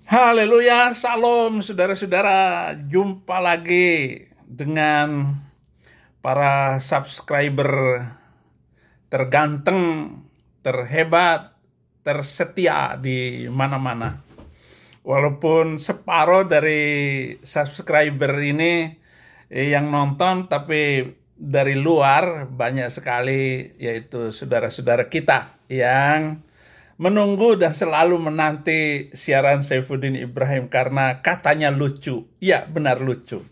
Haleluya, salam saudara-saudara. Jumpa lagi dengan para subscriber terganteng, terhebat, tersetia di mana-mana. Walaupun separuh dari subscriber ini yang nonton, tapi dari luar banyak sekali, yaitu saudara-saudara kita yang menunggu dan selalu menanti siaran Saifuddin Ibrahim karena katanya lucu. Ya, benar lucu.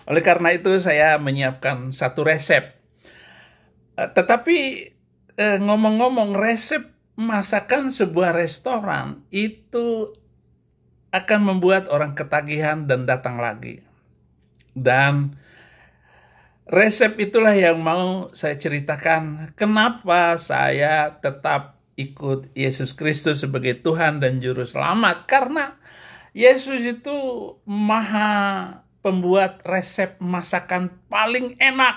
Oleh karena itu saya menyiapkan satu resep. Tetapi ngomong-ngomong, resep masakan sebuah restoran itu akan membuat orang ketagihan dan datang lagi. Dan resep itulah yang mau saya ceritakan kenapa saya tetap ikut Yesus Kristus sebagai Tuhan dan Juru Selamat. Karena Yesus itu maha pembuat resep masakan paling enak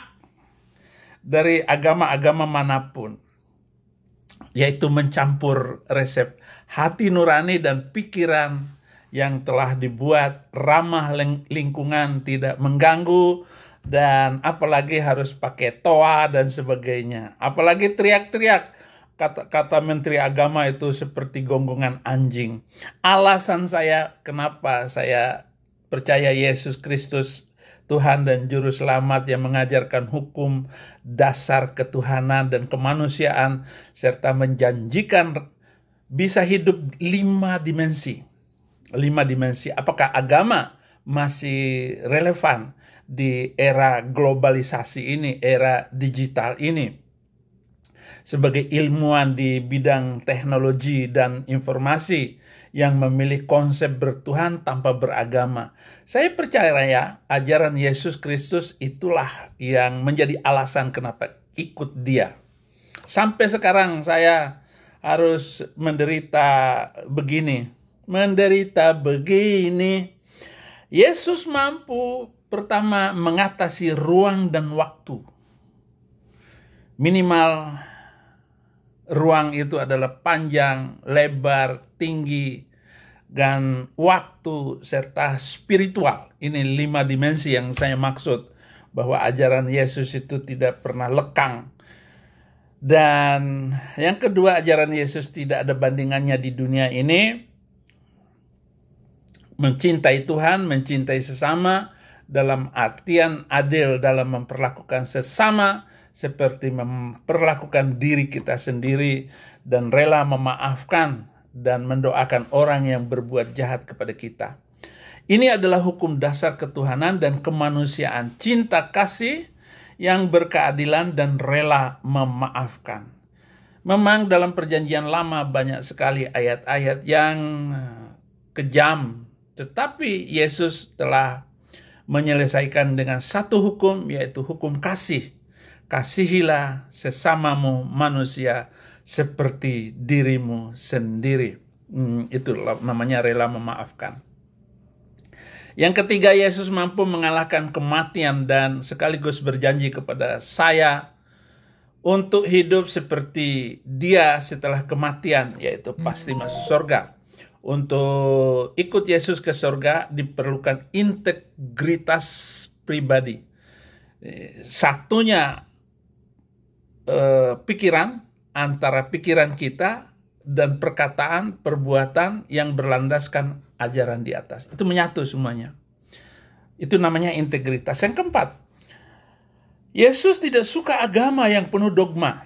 dari agama-agama manapun. Yaitu mencampur resep hati nurani dan pikiran yang telah dibuat ramah lingkungan, tidak mengganggu, dan apalagi harus pakai toa dan sebagainya. Apalagi teriak-teriak. Kata Menteri Agama itu seperti gonggongan anjing. Alasan saya kenapa saya percaya Yesus Kristus Tuhan dan Juru Selamat yang mengajarkan hukum dasar ketuhanan dan kemanusiaan serta menjanjikan bisa hidup 5 dimensi. 5 dimensi. Apakah agama masih relevan di era globalisasi ini, era digital ini? Sebagai ilmuwan di bidang teknologi dan informasi yang memilih konsep bertuhan tanpa beragama. Saya percaya ajaran Yesus Kristus itulah yang menjadi alasan kenapa ikut dia. Sampai sekarang saya harus menderita begini. Yesus mampu pertama mengatasi ruang dan waktu. Minimal ruang itu adalah panjang, lebar, tinggi, dan waktu serta spiritual. Ini 5 dimensi yang saya maksud, bahwa ajaran Yesus itu tidak pernah lekang. Dan yang kedua, ajaran Yesus tidak ada bandingannya di dunia ini. Mencintai Tuhan, mencintai sesama, dalam artian adil dalam memperlakukan sesama, seperti memperlakukan diri kita sendiri, dan rela memaafkan dan mendoakan orang yang berbuat jahat kepada kita. Ini adalah hukum dasar ketuhanan dan kemanusiaan, cinta kasih yang berkeadilan dan rela memaafkan. Memang dalam perjanjian lama banyak sekali ayat-ayat yang kejam, tetapi Yesus telah menyelesaikan dengan satu hukum, yaitu hukum kasih. Kasihilah sesamamu manusia seperti dirimu sendiri. Itu namanya rela memaafkan. Yang ketiga, Yesus mampu mengalahkan kematian dan sekaligus berjanji kepada saya untuk hidup seperti dia setelah kematian, yaitu pasti masuk surga. Untuk ikut Yesus ke surga diperlukan integritas pribadi. Satunya pikiran, antara pikiran kita dan perkataan, perbuatan yang berlandaskan ajaran di atas. Itu menyatu semuanya. Itu namanya integritas. Yang keempat, Yesus tidak suka agama yang penuh dogma.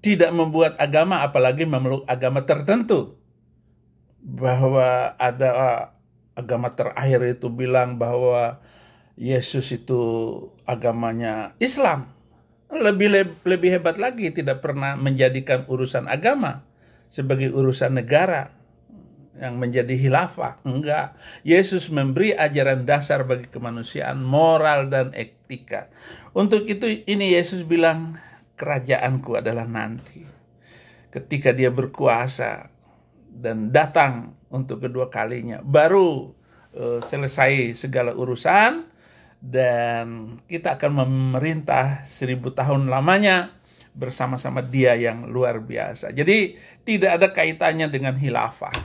Tidak membuat agama, apalagi memeluk agama tertentu. Bahwa ada agama terakhir itu bilang bahwa Yesus itu agamanya Islam. Lebih hebat lagi, tidak pernah menjadikan urusan agama sebagai urusan negara yang menjadi khilafah. Enggak. Yesus memberi ajaran dasar bagi kemanusiaan, moral dan etika. Untuk itu ini Yesus bilang, kerajaanku adalah nanti. Ketika dia berkuasa dan datang untuk kedua kalinya, baru selesai segala urusan. Dan kita akan memerintah 1000 tahun lamanya bersama-sama dia yang luar biasa. Jadi tidak ada kaitannya dengan khilafah.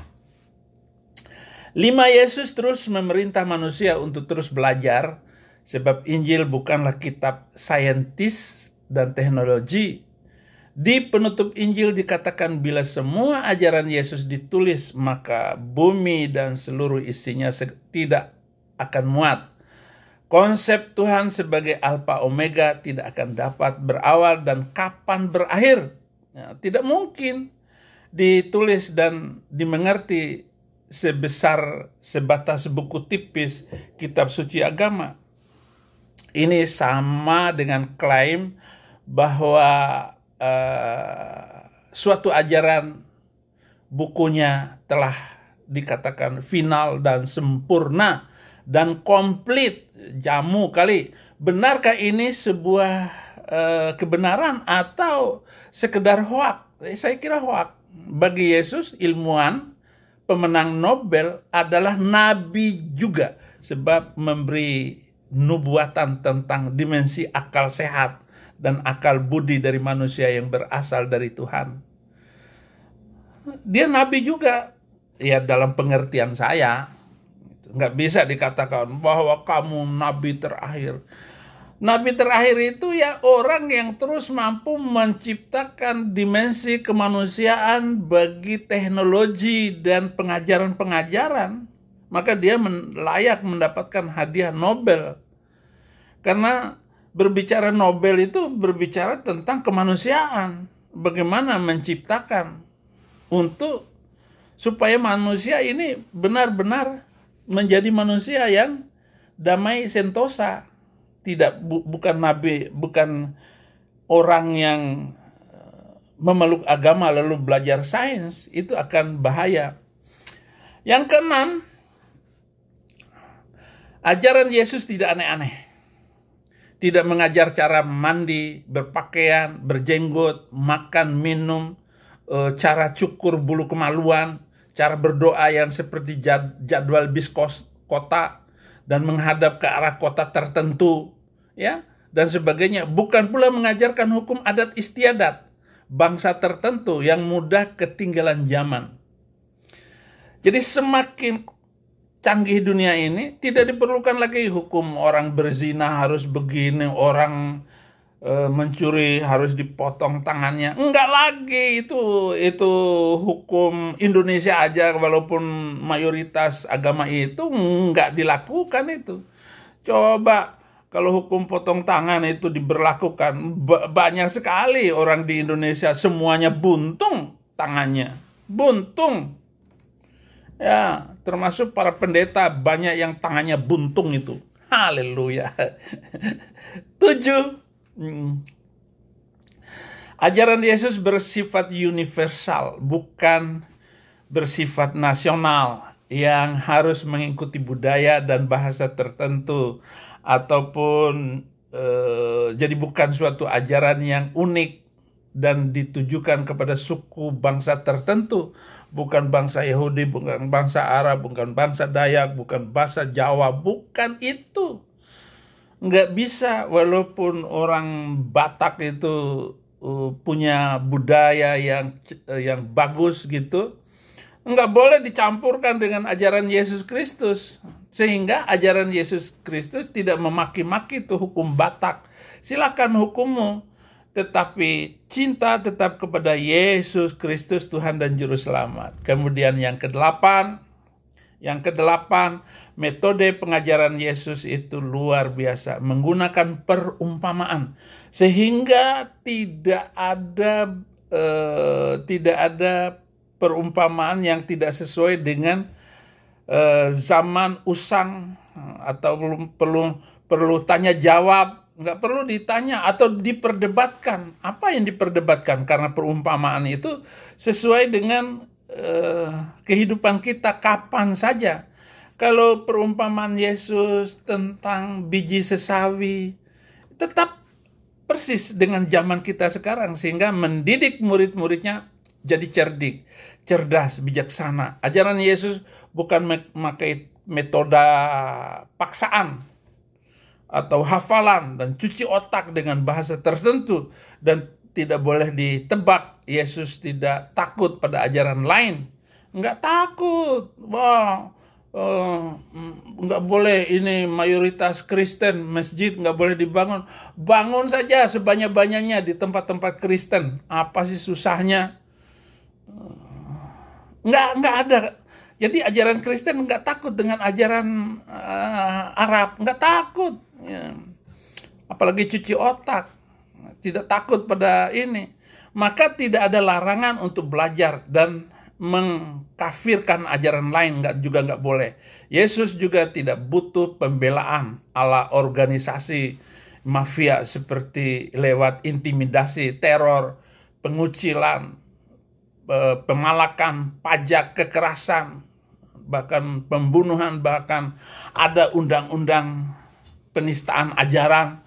Yesus terus memerintah manusia untuk terus belajar, sebab Injil bukanlah kitab saintis dan teknologi. Di penutup Injil dikatakan bila semua ajaran Yesus ditulis, maka bumi dan seluruh isinya tidak akan muat. Konsep Tuhan sebagai Alfa Omega tidak akan dapat berawal dan kapan berakhir. Ya, tidak mungkin ditulis dan dimengerti sebatas buku tipis kitab suci agama. Ini sama dengan klaim bahwa suatu ajaran bukunya telah dikatakan final dan sempurna dan komplit. Jamu kali. Benarkah ini sebuah kebenaran atau sekedar hoak? Saya kira hoak. Bagi Yesus, ilmuwan pemenang Nobel adalah nabi juga, sebab memberi nubuatan tentang dimensi akal sehat dan akal budi dari manusia yang berasal dari Tuhan. Dia nabi juga, ya dalam pengertian saya. Nggak bisa dikatakan bahwa kamu nabi terakhir. Nabi terakhir itu ya orang yang terus mampu menciptakan dimensi kemanusiaan bagi teknologi dan pengajaran-pengajaran. Maka dia layak mendapatkan hadiah Nobel. Karena berbicara Nobel itu berbicara tentang kemanusiaan. Bagaimana menciptakan supaya manusia ini benar-benar menjadi manusia yang damai sentosa. Bukan nabi, bukan orang yang memeluk agama lalu belajar sains. Itu akan bahaya. Yang keenam, ajaran Yesus tidak aneh-aneh. Tidak mengajar cara mandi, berpakaian, berjenggot, makan, minum, cara cukur bulu kemaluan, cara berdoa yang seperti jadwal bis kota dan menghadap ke arah kota tertentu, ya, dan sebagainya. Bukan pula mengajarkan hukum adat istiadat bangsa tertentu yang mudah ketinggalan zaman. Jadi semakin canggih dunia ini, tidak diperlukan lagi hukum orang berzina harus begini, orang mencuri harus dipotong tangannya. Enggak lagi, itu hukum Indonesia aja, walaupun mayoritas agama itu enggak dilakukan itu. Coba kalau hukum potong tangan itu diberlakukan, banyak sekali orang di Indonesia semuanya buntung tangannya. Buntung. Ya, termasuk para pendeta banyak yang tangannya buntung itu. Haleluya. 7. Ajaran Yesus bersifat universal, bukan bersifat nasional yang harus mengikuti budaya dan bahasa tertentu, ataupun jadi bukan suatu ajaran yang unik dan ditujukan kepada suku bangsa tertentu, bukan bangsa Yahudi, bukan bangsa Arab, bukan bangsa Dayak, bukan bahasa Jawa, bukan itu. Nggak bisa, walaupun orang Batak itu punya budaya yang bagus gitu, nggak boleh dicampurkan dengan ajaran Yesus Kristus. Sehingga ajaran Yesus Kristus tidak memaki-maki itu hukum Batak. Silakan hukummu, tetapi cinta tetap kepada Yesus Kristus Tuhan dan Juru Selamat. Kemudian yang kedelapan, metode pengajaran Yesus itu luar biasa, menggunakan perumpamaan, sehingga tidak ada perumpamaan yang tidak sesuai dengan zaman usang, atau perlu tanya jawab, nggak perlu ditanya atau diperdebatkan. Apa yang diperdebatkan? Karena perumpamaan itu sesuai dengan kehidupan kita kapan saja. Kalau perumpamaan Yesus tentang biji sesawi tetap persis dengan zaman kita sekarang, sehingga mendidik murid-muridnya jadi cerdas, bijaksana. Ajaran Yesus bukan memakai metode paksaan atau hafalan dan cuci otak dengan bahasa tertentu, dan tidak boleh ditebak. Yesus tidak takut pada ajaran lain. Enggak takut. Wah, nggak boleh ini mayoritas Kristen, masjid nggak boleh dibangun. Bangun saja sebanyak-banyaknya di tempat-tempat Kristen. Apa sih susahnya? Nggak ada. Jadi ajaran Kristen nggak takut dengan ajaran Arab, nggak takut. Ya. Apalagi cuci otak, tidak takut pada ini. Maka tidak ada larangan untuk belajar dan mengkafirkan ajaran lain, nggak boleh. Yesus juga tidak butuh pembelaan ala organisasi mafia seperti lewat intimidasi, teror, pengucilan, pemalakan, pajak, kekerasan, bahkan pembunuhan, bahkan ada undang-undang penistaan ajaran.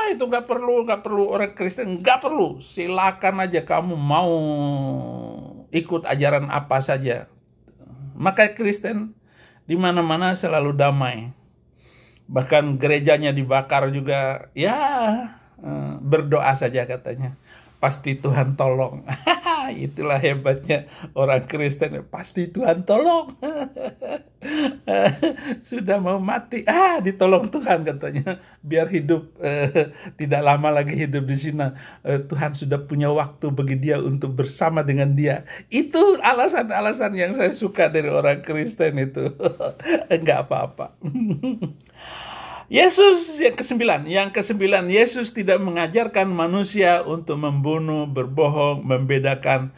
Itu nggak perlu orang Kristen, nggak perlu. Silakan aja kamu mau ikut ajaran apa saja. Maka Kristen di mana-mana selalu damai. Bahkan gerejanya dibakar juga, ya berdoa saja katanya. Pasti Tuhan tolong. Itulah hebatnya orang Kristen. Pasti Tuhan tolong. Sudah mau mati, ditolong Tuhan katanya. Biar hidup, tidak lama lagi hidup di sini. Tuhan sudah punya waktu bagi dia untuk bersama dengan dia. Itu alasan-alasan yang saya suka dari orang Kristen itu. Enggak apa-apa. Yesus yang kesembilan, Yesus tidak mengajarkan manusia untuk membunuh, berbohong, membedakan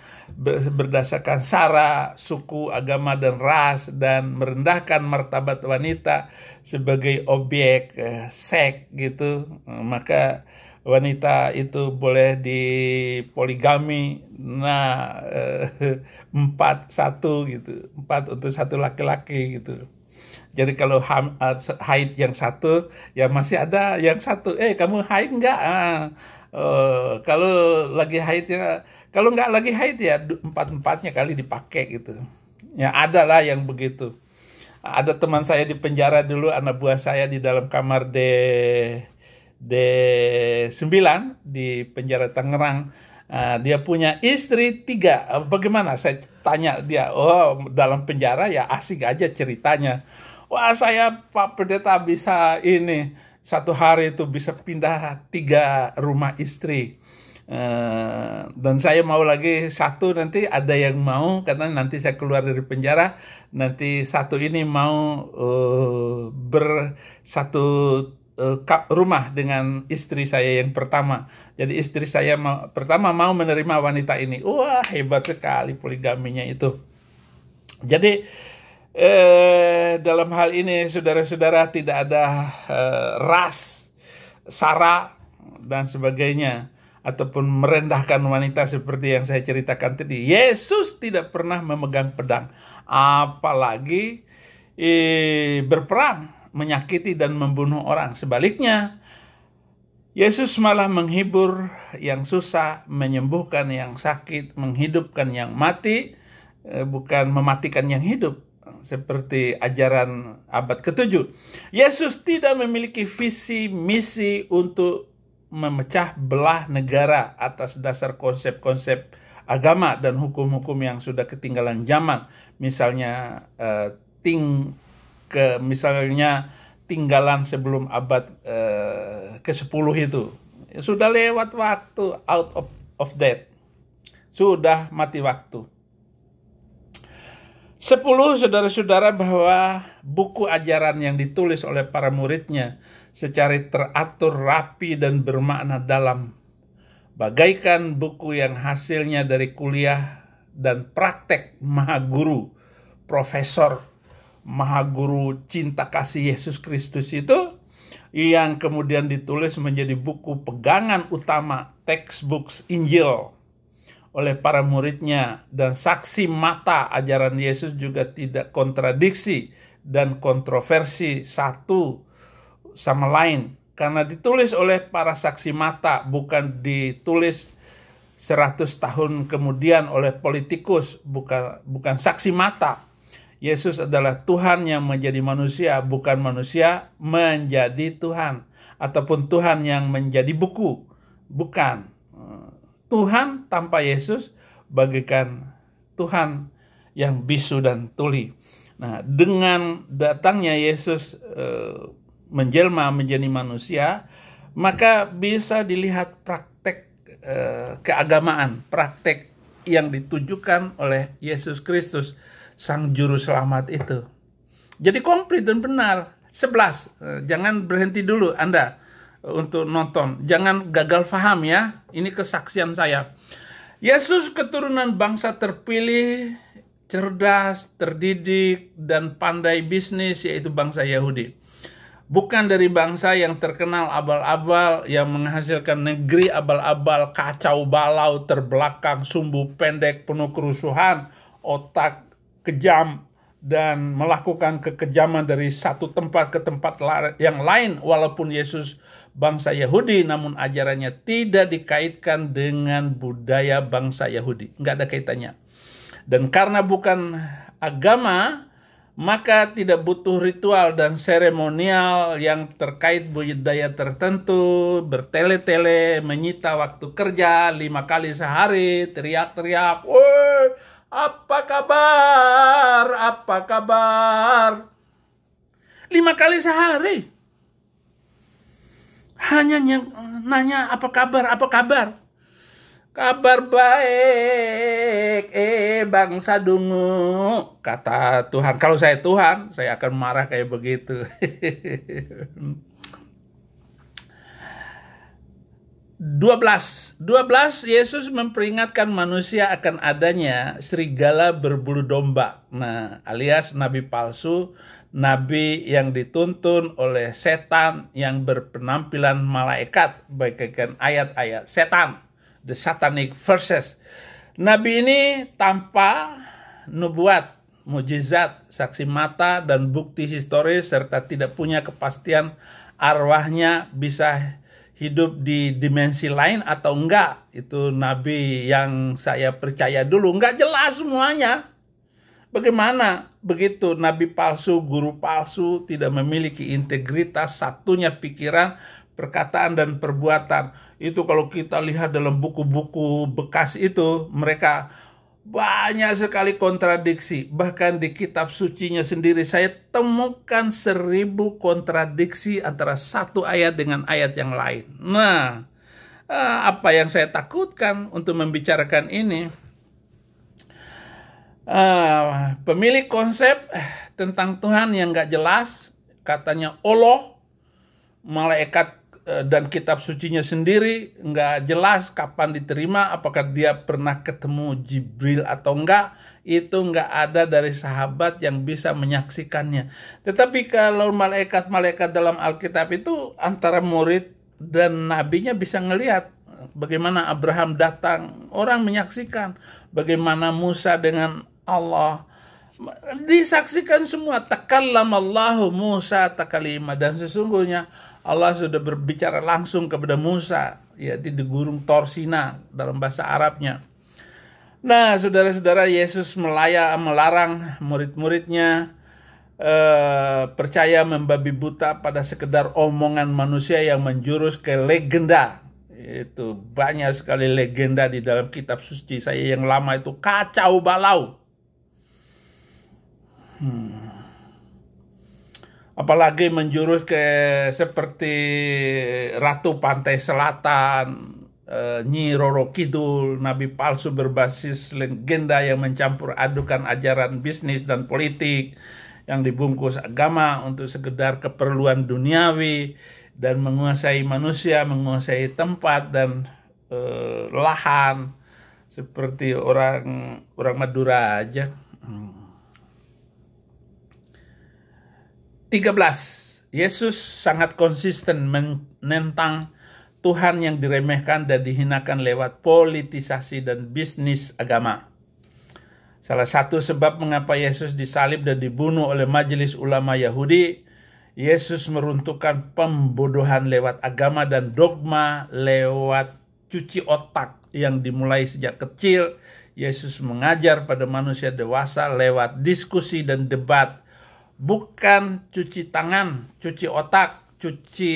berdasarkan sara, suku, agama, dan ras, dan merendahkan martabat wanita sebagai objek seks gitu. Maka wanita itu boleh dipoligami, 4-1 gitu, 4 untuk satu laki-laki gitu. Jadi kalau haid yang satu, ya masih ada yang satu. Kamu haid nggak? Kalau lagi haid ya, kalau nggak lagi haid ya 4-4-nya kali dipakai gitu. Ya ada lah yang begitu. Ada teman saya di penjara dulu, anak buah saya di dalam kamar D9 di penjara Tangerang. Dia punya istri 3. Bagaimana? Saya tanya dia. Dalam penjara ya asik aja ceritanya. Wah, saya Pak Pendeta bisa ini, satu hari itu bisa pindah 3 rumah istri. Dan saya mau lagi satu, nanti ada yang mau, karena nanti saya keluar dari penjara, nanti satu ini mau bersatu rumah dengan istri saya yang pertama. Jadi istri saya pertama mau menerima wanita ini. Wah, hebat sekali poligaminya itu. Jadi dalam hal ini saudara-saudara tidak ada ras, sara, dan sebagainya, ataupun merendahkan wanita seperti yang saya ceritakan tadi. Yesus tidak pernah memegang pedang, apalagi berperang, menyakiti dan membunuh orang. Sebaliknya, Yesus malah menghibur yang susah, menyembuhkan yang sakit, menghidupkan yang mati, bukan mematikan yang hidup, seperti ajaran abad ke-7. Yesus tidak memiliki visi misi untuk memecah belah negara atas dasar konsep-konsep agama dan hukum-hukum yang sudah ketinggalan zaman. Misalnya misalnya tinggalan sebelum abad ke-10 itu. Sudah lewat waktu, out of date. Sudah mati waktu. 10, saudara-saudara, bahwa buku ajaran yang ditulis oleh para muridnya secara teratur, rapi, dan bermakna dalam. Bagaikan buku yang hasilnya dari kuliah dan praktek mahaguru, profesor mahaguru cinta kasih Yesus Kristus itu, yang kemudian ditulis menjadi buku pegangan utama textbooks Injil oleh para muridnya, dan saksi mata ajaran Yesus juga tidak kontradiksi dan kontroversi satu sama lain, karena ditulis oleh para saksi mata, bukan ditulis 100 tahun kemudian oleh politikus, bukan saksi mata. Yesus adalah Tuhan yang menjadi manusia, bukan manusia menjadi Tuhan, ataupun Tuhan yang menjadi buku, bukan. Tuhan tanpa Yesus bagaikan Tuhan yang bisu dan tuli. Nah, dengan datangnya Yesus menjelma menjadi manusia, maka bisa dilihat praktek keagamaan, praktek yang ditujukan oleh Yesus Kristus, Sang Juru Selamat itu. Jadi komplit dan benar. 11, jangan berhenti dulu Anda untuk nonton. Jangan gagal paham ya. Ini kesaksian saya. Yesus keturunan bangsa terpilih, cerdas, terdidik, dan pandai bisnis, yaitu bangsa Yahudi. Bukan dari bangsa yang terkenal abal-abal, yang menghasilkan negeri abal-abal, kacau balau, terbelakang, sumbu pendek, penuh kerusuhan, otak kejam, dan melakukan kekejaman dari satu tempat ke tempat yang lain. Walaupun Yesus bangsa Yahudi, namun ajarannya tidak dikaitkan dengan budaya bangsa Yahudi. Nggak ada kaitannya. Dan karena bukan agama, maka tidak butuh ritual dan seremonial yang terkait budaya tertentu, bertele-tele, menyita waktu kerja 5 kali sehari, teriak-teriak, "Woi, apa kabar? Apa kabar?" 5 kali sehari. Hanya nanya apa kabar, apa kabar. Kabar baik, bangsa dungu, kata Tuhan. Kalau saya Tuhan, saya akan marah kayak begitu. 12 Yesus memperingatkan manusia akan adanya serigala berbulu domba. Nah, alias nabi palsu, nabi yang dituntun oleh setan yang berpenampilan malaikat, bagaikan ayat-ayat setan, the satanic verses. Nabi ini tanpa nubuat, mujizat, saksi mata, dan bukti historis, serta tidak punya kepastian arwahnya bisa hidup di dimensi lain atau enggak. Itu nabi yang saya percaya dulu. Enggak jelas semuanya. Bagaimana begitu nabi palsu, guru palsu, tidak memiliki integritas, satunya pikiran, perkataan, dan perbuatan. Itu kalau kita lihat dalam buku-buku bekas itu, mereka banyak sekali kontradiksi. Bahkan di kitab sucinya sendiri saya temukan 1000 kontradiksi antara satu ayat dengan ayat yang lain. Nah, apa yang saya takutkan untuk membicarakan ini, pemilik konsep tentang Tuhan yang gak jelas, katanya Allah, malaikat dan kitab sucinya sendiri nggak jelas kapan diterima, apakah dia pernah ketemu Jibril atau enggak, itu nggak ada dari sahabat yang bisa menyaksikannya. Tetapi kalau malaikat-malaikat dalam Alkitab itu antara murid dan nabinya bisa ngelihat bagaimana Abraham datang, orang menyaksikan bagaimana Musa dengan Allah, disaksikan semua. Takallamallahu Musa takalima, dan sesungguhnya Allah sudah berbicara langsung kepada Musa, ya, di Gurun Torsina dalam bahasa Arabnya. Nah, saudara-saudara, Yesus melarang murid-muridnya percaya membabi buta pada sekedar omongan manusia yang menjurus ke legenda. Itu banyak sekali legenda di dalam kitab suci saya yang lama, itu kacau balau. Apalagi menjurus ke seperti Ratu Pantai Selatan, Nyi Roro Kidul, nabi palsu berbasis legenda yang mencampur adukan ajaran bisnis dan politik, yang dibungkus agama untuk sekedar keperluan duniawi, dan menguasai manusia, menguasai tempat dan lahan, seperti orang Madura aja. 13. Yesus sangat konsisten menentang Tuhan yang diremehkan dan dihinakan lewat politisasi dan bisnis agama. Salah satu sebab mengapa Yesus disalib dan dibunuh oleh majelis ulama Yahudi, Yesus meruntuhkan pembodohan lewat agama dan dogma lewat cuci otak yang dimulai sejak kecil. Yesus mengajar pada manusia dewasa lewat diskusi dan debat. Bukan cuci tangan, cuci otak, cuci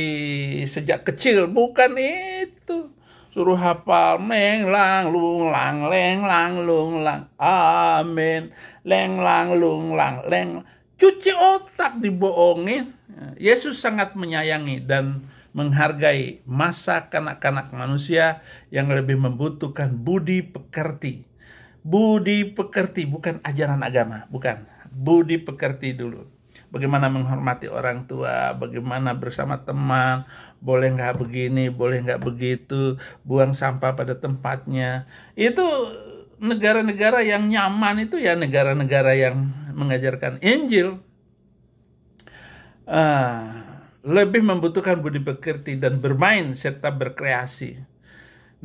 sejak kecil, bukan itu. suruh hafal meng lang lung lang leng lang lung lang amin leng lang lung lang leng. Cuci otak, dibohongin. Yesus sangat menyayangi dan menghargai masa kanak-kanak manusia yang lebih membutuhkan budi pekerti. Budi pekerti, bukan ajaran agama, bukan. Budi pekerti dulu. Bagaimana menghormati orang tua, bagaimana bersama teman, boleh nggak begini, boleh nggak begitu, buang sampah pada tempatnya. Itu negara-negara yang nyaman itu ya negara-negara yang mengajarkan Injil. Lebih membutuhkan budi pekerti dan bermain serta berkreasi.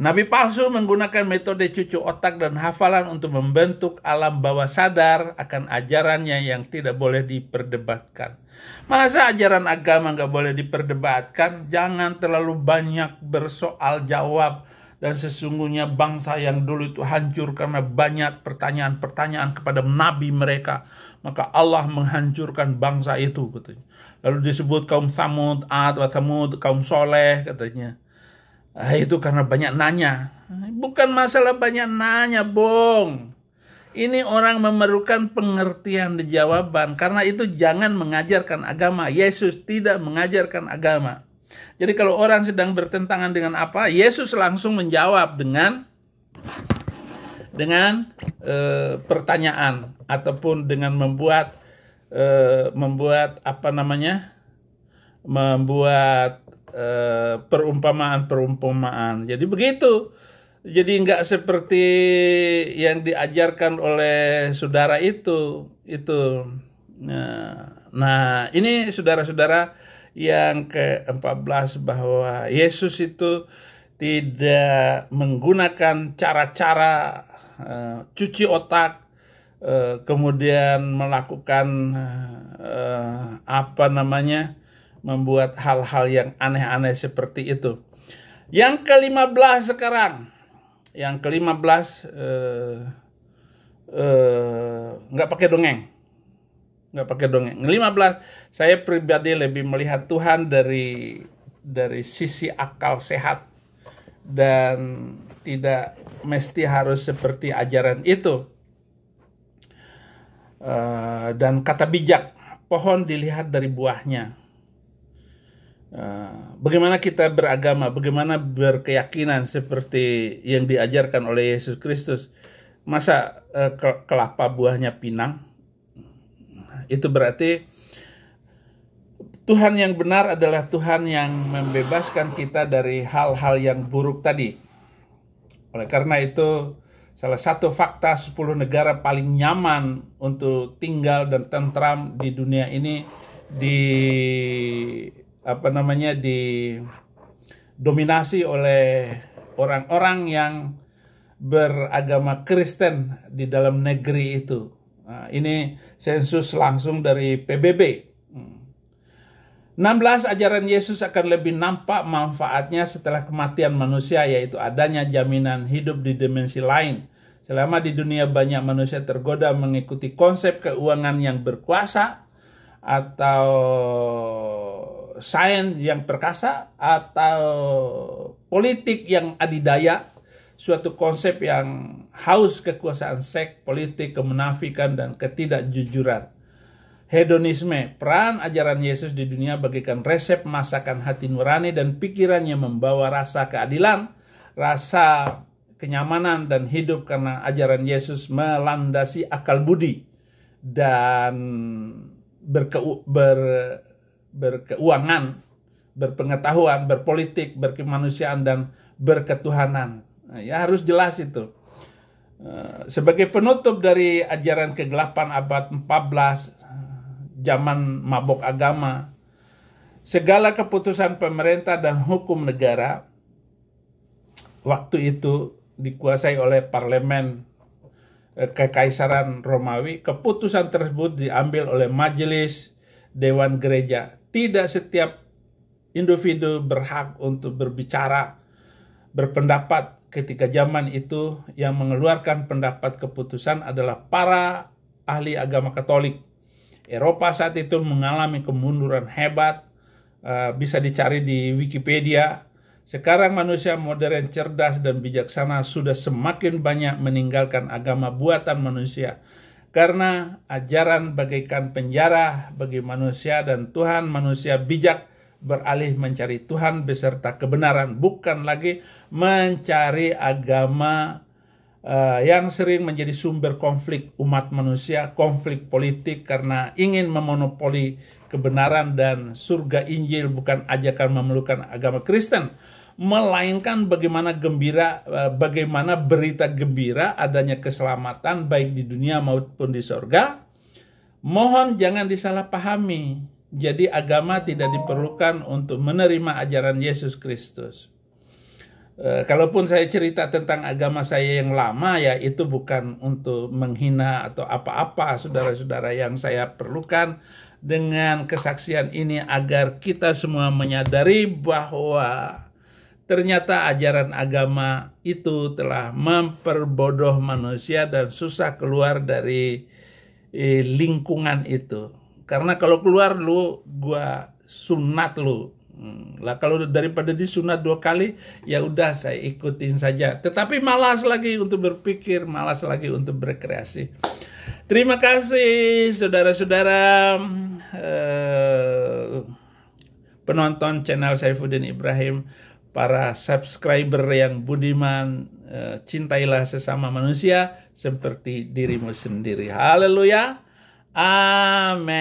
Nabi palsu menggunakan metode cuci otak dan hafalan untuk membentuk alam bawah sadar akan ajarannya yang tidak boleh diperdebatkan. Masa ajaran agama nggak boleh diperdebatkan? Jangan terlalu banyak bersoal jawab. Dan sesungguhnya bangsa yang dulu itu hancur karena banyak pertanyaan-pertanyaan kepada nabi mereka. Maka Allah menghancurkan bangsa itu, katanya. Lalu disebut kaum Tsamud, Ad, Tsamud, kaum Soleh, katanya. Itu karena banyak nanya. Bukan masalah banyak nanya, Bong. Ini orang memerlukan pengertian di jawaban. Karena itu jangan mengajarkan agama. Yesus tidak mengajarkan agama. Jadi kalau orang sedang bertentangan dengan apa, Yesus langsung menjawab dengan pertanyaan ataupun dengan membuat perumpamaan. Jadi begitu. Jadi nggak seperti yang diajarkan oleh saudara itu. Nah, ini saudara-saudara yang ke-14 bahwa Yesus itu tidak menggunakan cara-cara cuci otak, kemudian melakukan membuat hal-hal yang aneh-aneh seperti itu. Yang ke-15 sekarang. Yang ke-15 nggak pakai dongeng. Nggak pakai dongeng. 15, saya pribadi lebih melihat Tuhan dari sisi akal sehat dan tidak mesti harus seperti ajaran itu. Dan kata bijak, pohon dilihat dari buahnya. Bagaimana kita beragama, bagaimana berkeyakinan seperti yang diajarkan oleh Yesus Kristus. Masa kelapa buahnya pinang? Itu berarti Tuhan yang benar adalah Tuhan yang membebaskan kita dari hal-hal yang buruk tadi. Oleh karena itu, salah satu fakta 10 negara paling nyaman untuk tinggal dan tentram di dunia ini didominasi oleh orang-orang yang beragama Kristen di dalam negeri itu. Nah, ini sensus langsung dari PBB. 16, ajaran Yesus akan lebih nampak manfaatnya setelah kematian manusia, yaitu adanya jaminan hidup di dimensi lain. Selama di dunia banyak manusia tergoda mengikuti konsep keuangan yang berkuasa, atau sains yang perkasa, atau politik yang adidaya, suatu konsep yang haus kekuasaan seks, politik, kemunafikan, dan ketidakjujuran. Hedonisme, peran ajaran Yesus di dunia bagaikan resep masakan hati nurani dan pikirannya membawa rasa keadilan, rasa kenyamanan, dan hidup karena ajaran Yesus melandasi akal budi dan berkeuangan, berpengetahuan, berpolitik, berkemanusiaan, dan berketuhanan. Nah, ya harus jelas itu. Sebagai penutup dari ajaran kegelapan abad 14, zaman mabok agama, segala keputusan pemerintah dan hukum negara waktu itu dikuasai oleh parlemen Kekaisaran Romawi. Keputusan tersebut diambil oleh majelis dewan gereja. Tidak setiap individu berhak untuk berbicara, berpendapat. Ketika zaman itu yang mengeluarkan pendapat keputusan adalah para ahli agama Katolik. Eropa saat itu mengalami kemunduran hebat, bisa dicari di Wikipedia. Sekarang manusia modern, cerdas, dan bijaksana sudah semakin banyak meninggalkan agama buatan manusia. Karena ajaran bagaikan penjara bagi manusia dan Tuhan manusia bijak beralih mencari Tuhan beserta kebenaran. Bukan lagi mencari agama yang sering menjadi sumber konflik umat manusia, konflik politik karena ingin memonopoli kebenaran, dan surga Injil bukan ajakan memelukkan agama Kristen, melainkan bagaimana berita gembira adanya keselamatan baik di dunia maupun di sorga. Mohon jangan disalahpahami. Jadi agama tidak diperlukan untuk menerima ajaran Yesus Kristus. Kalaupun saya cerita tentang agama saya yang lama, ya itu bukan untuk menghina atau apa-apa saudara-saudara. Yang saya perlukan dengan kesaksian ini agar kita semua menyadari bahwa ternyata ajaran agama itu telah memperbodoh manusia dan susah keluar dari lingkungan itu. Karena kalau keluar lu, gua sunat lu. Lah kalau daripada disunat 2 kali, ya udah saya ikutin saja. Tetapi malas lagi untuk berpikir, malas lagi untuk berkreasi. Terima kasih saudara-saudara penonton channel Saifuddin Ibrahim, para subscriber yang budiman. Cintailah sesama manusia seperti dirimu sendiri. Haleluya. Amin.